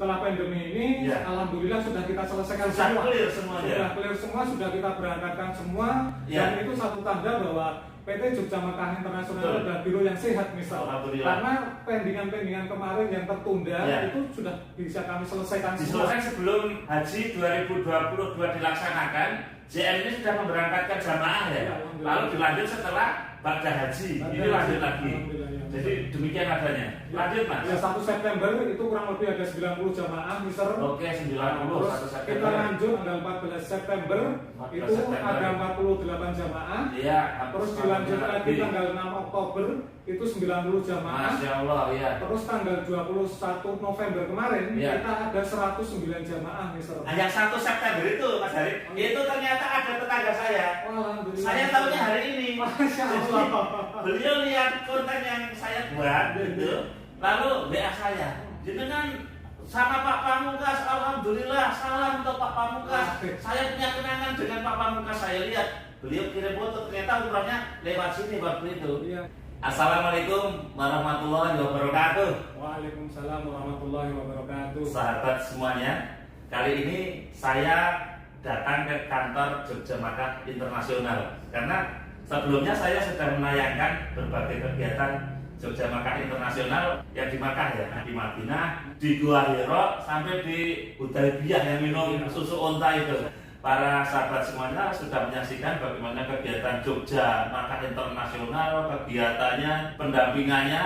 setelah pandemi ini, alhamdulillah sudah kita selesaikan semua. Sudah clear semua, sudah kita berangkatkan semua. Dan itu satu tanda bahwa PT Jogja Makkah Internasional adalah biro yang sehat, Mister. Karena pendingan-pendingan kemarin yang tertunda itu sudah bisa kami selesaikan semua. Sebelum Haji 2022 dilaksanakan, JM ini sudah memberangkatkan jamaah ya. Lalu dilanjut setelah Ba'da Haji. Ini lanjut lagi. Jadi demikian adanya. Lanjut Mas. Ya 1 September itu kurang lebih ada 90 jamaah, Mister. Oke, 90 1 September. Kita lanjut tanggal 14 September itu ada 48 jamaah. Iya. Terus dilanjut lagi tanggal 6 Oktober itu 90 jamaah. Masya Allah, ya. Terus tanggal 21 November kemarin kita ada 109 jamaah, Mister. Nah, yang 1 September itu Mas Hari, itu ternyata ada tetangga saya. Alhamdulillah. Saya tahunya hari ini. Masya Allah. Beliau lihat konten yang saya buat gitu, lalu WA saya, jenengan sama Pak Pamungkas, alhamdulillah, salam untuk Pak Pamungkas. Saya punya kenangan dengan Pak Pamungkas. Saya lihat beliau kirim foto, ternyata umrahnya lewat sini waktu itu. Assalamualaikum warahmatullahi wabarakatuh. Waalaikumsalam warahmatullahi wabarakatuh. Sahabat semuanya, kali ini saya datang ke kantor Jogja Makkah Internasional karena sebelumnya saya sudah menayangkan berbagai kegiatan Jogja Makkah Internasional yang di Makkah ya, di Madinah, di Gua Hira, sampai di Hudaybiyah yang minum susu onta itu. Para sahabat semuanya sudah menyaksikan bagaimana kegiatan Jogja Makkah Internasional, kegiatannya, pendampingannya,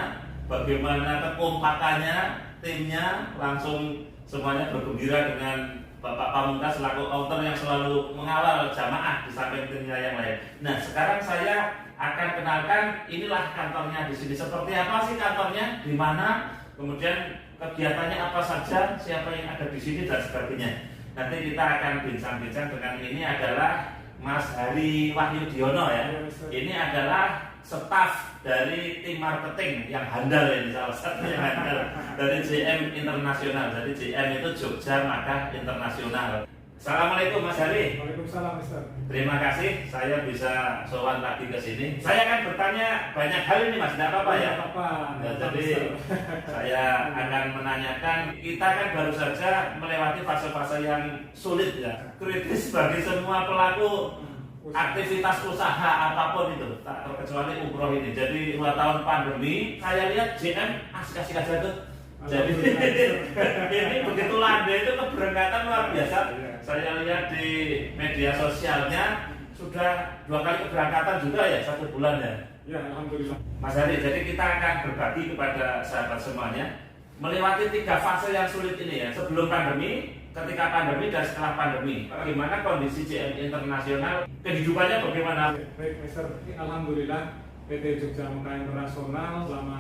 bagaimana kekompakannya, timnya, langsung semuanya bergembira dengan Bapak Pamungkas selaku author yang selalu mengawal jamaah di samping timnya yang lain. Nah, sekarang saya akan kenalkan inilah kantornya di sini. Seperti apa sih kantornya? Di mana? Kemudian kegiatannya apa saja? Siapa yang ada di sini dan sebagainya. Nanti kita akan bincang-bincang dengan ini adalah Mas Hari Wahyudiono ya. Ini adalah staf dari tim marketing yang handal ini, salah satu yang handal dari JM Internasional. Jadi JM itu Jogja Makkah Internasional. Assalamualaikum Mas Hari. Waalaikumsalam, Mister. Terima kasih saya bisa sowan lagi ke sini. Saya akan bertanya banyak hal ini Mas, tidak apa-apa ya? Apa? Nah, jadi saya akan menanyakan, kita kan baru saja melewati fase-fase yang sulit ya, kritis bagi semua pelaku aktivitas usaha apapun itu, tak terkecuali umroh ini. Jadi 2 tahun pandemi, saya lihat JM asik-asik aja tuh. Jadi ini begitu landai itu keberangkatan luar biasa. Saya lihat di media sosialnya sudah 2 kali keberangkatan juga ya, 1 bulan ya. Ya, alhamdulillah. Mas Hari, jadi kita akan berbagi kepada sahabat semuanya melewati 3 fase yang sulit ini ya, sebelum pandemi, ketika pandemi dan setelah pandemi. Bagaimana kondisi JM Internasional, kehidupannya bagaimana? Baik, Mister. Alhamdulillah PT Jogja Makkah Internasional selama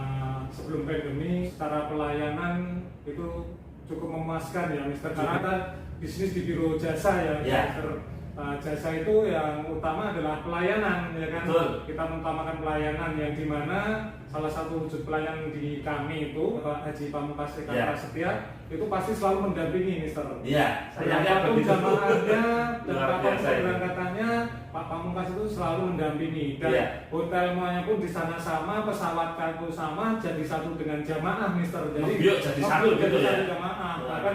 sebelum pandemi secara pelayanan itu cukup memuaskan ya, Mister. Karena kita bisnis di biro jasa ya, Mister. Jasa itu yang utama adalah pelayanan ya kan. Betul. Kita mengutamakan pelayanan yang dimana salah satu wujud pelayanan di kami itu Bapak Haji Pamungkas Eka Prasetya itu pasti selalu mendampingi, Mister. Iya, saya berapapun jamaahnya dan berapapun keberangkatannya, Pak Pamungkas itu selalu mendampingi. Dan hotelnya pun di sana sama, pesawat kargo sama, jadi satu dengan jamaah, Mister. Jadi jadi satu gitu ya. Jamaah. Bahkan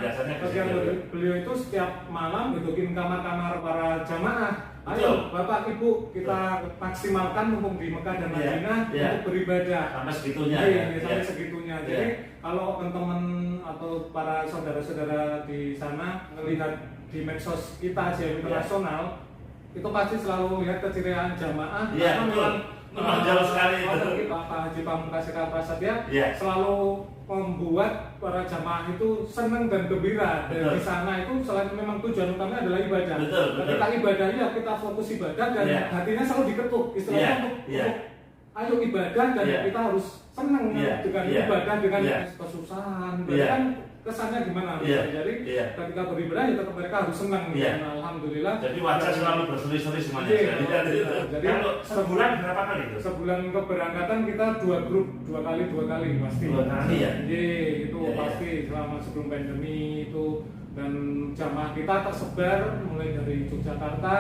beliau itu setiap malam bikin kamar-kamar para jamaah. Ayo Bapak Ibu kita maksimalkan mumpung di Mekah dan Madinah untuk beribadah. Sampai segitunya sampai segitunya. Jadi kalau teman-teman atau para saudara-saudara di sana melihat di medsos kita JM Internasional itu pasti selalu lihat keceriaan jamaah. Menonjol sekali itu. Pak Haji Pamungkas Eka Prasetya selalu membuat para jamaah itu senang dan gembira. Dan di sana itu selain memang tujuan utamanya adalah ibadah. Ketika ibadahnya kita fokus ibadah dan hatinya selalu diketuk istilahnya untuk ayo ibadah dan kita harus senang dengan ibadah dengan kesusahan. Kan kesannya gimana? Jadi ketika beribadah ya tetap mereka harus senang. Alhamdulillah. Jadi wajah selalu berseri-seri semuanya. Jadi kalau sebulan berapa kali itu? Sebulan keberangkatan kita 2 grup, 2 kali pasti. 2 kali ya? Itu pasti selama sebelum pandemi itu. Dan jamaah kita tersebar mulai dari Yogyakarta,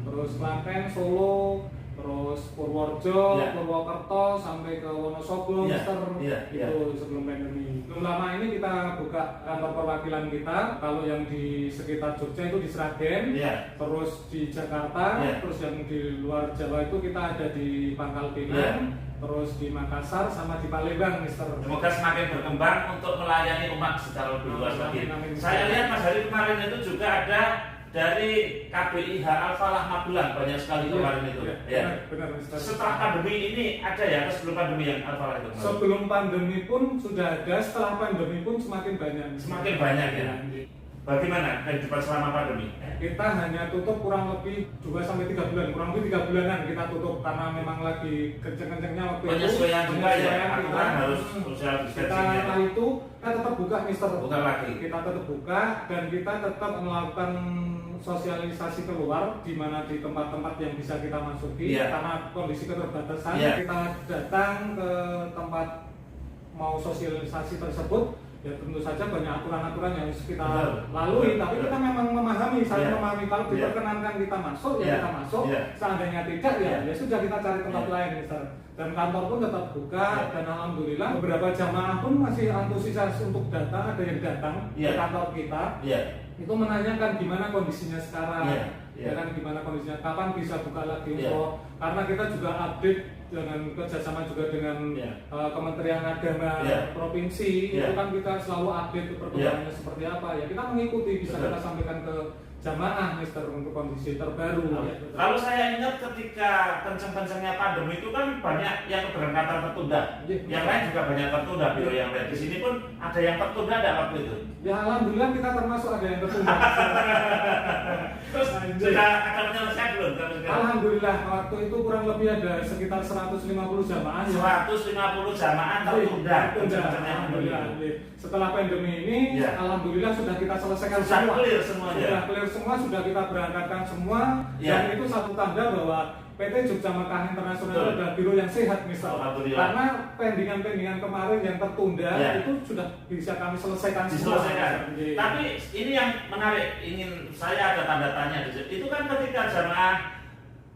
terus Klaten, Solo, terus Purworejo, Ya. Purwokerto sampai ke Wonosobo, Ya. Mister. Ya. Itu sebelum pandemi. Belum lama ini kita buka kantor perwakilan kita. Kalau yang di sekitar Jogja itu di Sragen, Ya. terus di Jakarta, Ya. terus yang di luar Jawa itu kita ada di Pangkal Pinang, terus di Makassar sama di Palembang, Mister. Semoga semakin berkembang untuk melayani umat secara lebih luas lagi. Amin. Saya lihat Mas Hari kemarin itu juga ada dari KBIH Al-Falah Magelang, banyak sekali kemarin itu. Ya. Benar, Mister. Setelah pandemi ini ada ya, atau sebelum pandemi yang Al-Falah itu? Sebelum pandemi pun sudah ada, setelah pandemi pun semakin banyak. Semakin banyak ya. Bagaimana kehidupan selama pandemi? Kita hanya tutup kurang lebih 2-3 bulan, kurang lebih 3 bulanan kita tutup karena memang lagi kenceng-kencengnya waktu itu. Penyesuaian juga ya, Penyesuaian aturan harus social kita distancing. setelah itu kita tetap buka, Mister. Bukan lagi. Kita tetap buka dan kita tetap melakukan sosialisasi keluar di mana di tempat-tempat yang bisa kita masuki karena kondisi keterbatasan. Kita datang ke tempat mau sosialisasi tersebut, ya tentu saja banyak aturan-aturan yang harus kita lalui, tapi kita memang memahami, saya memahami kalau diperkenankan kita masuk, ya kita masuk, seandainya tidak, ya sudah kita cari tempat lain, Mister. Dan kantor pun tetap buka, dan alhamdulillah beberapa jamaah pun masih antusias untuk datang, ada yang datang ke kantor kita, itu menanyakan gimana kondisinya sekarang, ya kan gimana kondisinya, kapan bisa buka lagi info, karena kita juga update dengan kerjasama juga dengan Kementerian Agama Provinsi, itu kan kita selalu update perkembangannya seperti apa, ya kita mengikuti, bisa kita sampaikan ke jamaah, Mister, untuk kondisi terbaru. Kalau saya ingat ketika kenceng-kencengnya pandemi itu kan banyak yang keberangkatan tertunda, yang lain juga banyak tertunda, biro yang lain. Di sini pun ada yang tertunda ada waktu itu. Ya alhamdulillah kita termasuk ada yang tertunda. Terus sudah akan menyelesaikan belum? Alhamdulillah waktu itu kurang lebih ada sekitar 150 jamaah. 150 jamaah tertunda. Alhamdulillah. Setelah pandemi ini, alhamdulillah sudah kita selesaikan semua. Clear semuanya. Sudah clear semua, sudah kita berangkatkan semua, dan itu satu tanda bahwa PT Jogja Makkah Internasional adalah biro yang sehat, Mister. Karena pendingan-pendingan kemarin yang tertunda itu sudah bisa kami selesaikan semua. Tapi ini yang menarik, ingin saya ada tanda tanya di situ. Itu kan ketika jamaah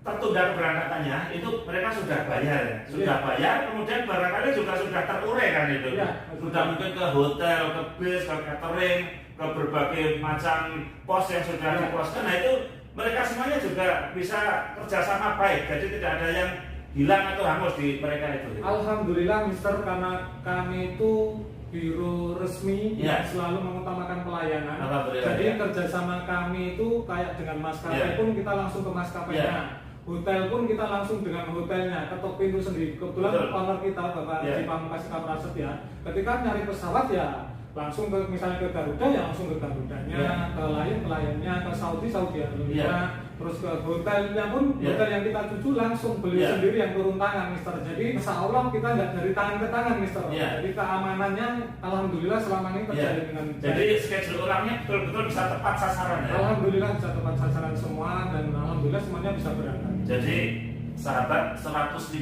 tertunda keberangkatannya, itu mereka sudah bayar, bayar, kemudian barangkali juga sudah terurai kan itu. Sudah mungkin ke hotel, ke bis, ke catering, ke berbagai macam pos yang sudah diposkan. Nah itu mereka semuanya juga bisa kerjasama baik, jadi tidak ada yang hilang atau hangus di mereka itu. Alhamdulillah, Mister, karena kami itu biro resmi yang selalu mengutamakan pelayanan. Jadi kerjasama kami itu kayak dengan maskapai pun kita langsung ke maskapainya. Hotel pun kita langsung dengan hotelnya, ketok pintu sendiri. Kebetulan owner kita Bapak Haji Pamungkas Prasetya, ketika nyari pesawat ya langsung ke misalnya ke Garuda ya langsung ke Garudanya, ke Lion Lion-nya, ke Saudi Arabia, terus ke hotelnya pun hotel yang kita tuju langsung beli sendiri yang turun tangan, Mister. Jadi insya Allah kita nggak dari tangan ke tangan, Mister. Jadi keamanannya alhamdulillah selama ini terjadi dengan baik. Jadi schedule orangnya betul-betul bisa tepat sasaran ya. Alhamdulillah bisa tepat sasaran semua dan alhamdulillah semuanya bisa berangkat. Jadi sahabat, 150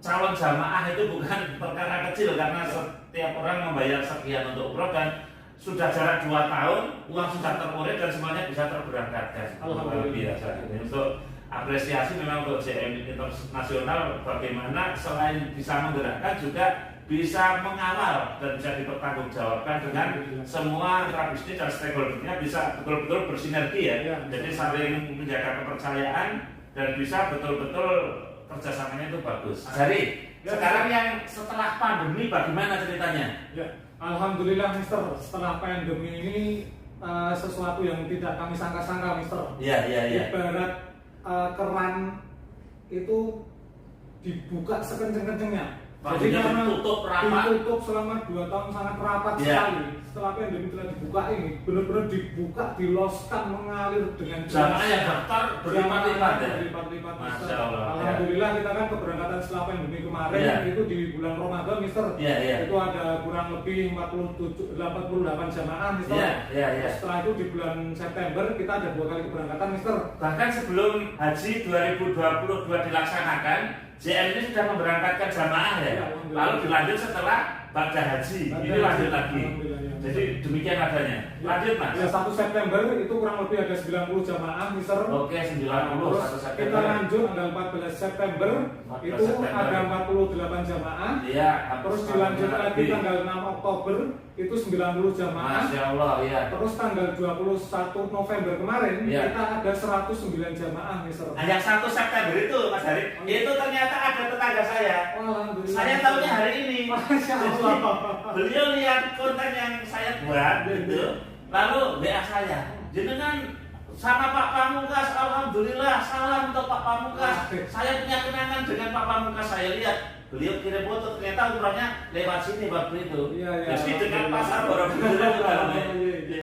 calon jamaah itu bukan perkara kecil karena setiap orang membayar sekian untuk umroh dan sudah jarak 2 tahun, uang sudah terurai dan semuanya bisa terberangkatkan. Luar biasa. Untuk apresiasi memang untuk JM Internasional bagaimana selain bisa menggerakkan juga bisa mengawal dan bisa dipertanggungjawabkan dengan semua mitra bisnis dan stakeholdernya bisa betul-betul bersinergi ya. Jadi saling menjaga kepercayaan dan bisa betul-betul kerjasamanya itu bagus. Jadi sekarang yang setelah pandemi bagaimana ceritanya? Alhamdulillah, Mister, setelah pandemi ini sesuatu yang tidak kami sangka-sangka, Mister. Ibarat keran itu dibuka sekenceng-kencengnya. Jadi karena ditutup selama 2 tahun sangat rapat sekali. Setelah pandemi telah dibuka ini, benar-benar dibuka, diloskan, mengalir dengan jamaah yang daftar berlipat-lipat ya. Masya Allah. Alhamdulillah kita kan keberangkatan setelah pandemi kemarin itu di bulan Ramadan, Mister. Itu ada kurang lebih 88 jamaah, Mister. Setelah itu di bulan September kita ada 2 kali keberangkatan, Mister. Bahkan sebelum Haji 2022 dilaksanakan, JM ini sudah memberangkatkan jamaah ya. Lalu dilanjut setelah Ba'da Haji, ini lanjut lagi. Jadi demikian adanya. Lanjut Mas. Ya 1 September itu kurang lebih ada 90 jamaah Mister. Oke, 90 Terus 1 September. kita lanjut tanggal 14 September 14 itu September. ada 48 jamaah. Iya, Terus dilanjut lagi tanggal 6 Oktober itu 90 jamaah. Masya Allah, ya. Terus tanggal 21 November kemarin Iya. kita ada 109 jamaah Mister. Nah, yang 1 September itu Mas Hari, itu ternyata ada tetangga saya. Alhamdulillah. Saya tahunya hari ini. Masya Allah. Beliau lihat konten yang saya buat gitu, lalu WA saya, jenengan sama Pak Pamungkas, alhamdulillah, salam untuk Pak Pamungkas. Saya punya kenangan dengan Pak Pamungkas. Saya lihat beliau kirim foto, ternyata umrahnya lewat sini waktu itu. Iya, iya. Jadi dengan pasar Borobudur itu.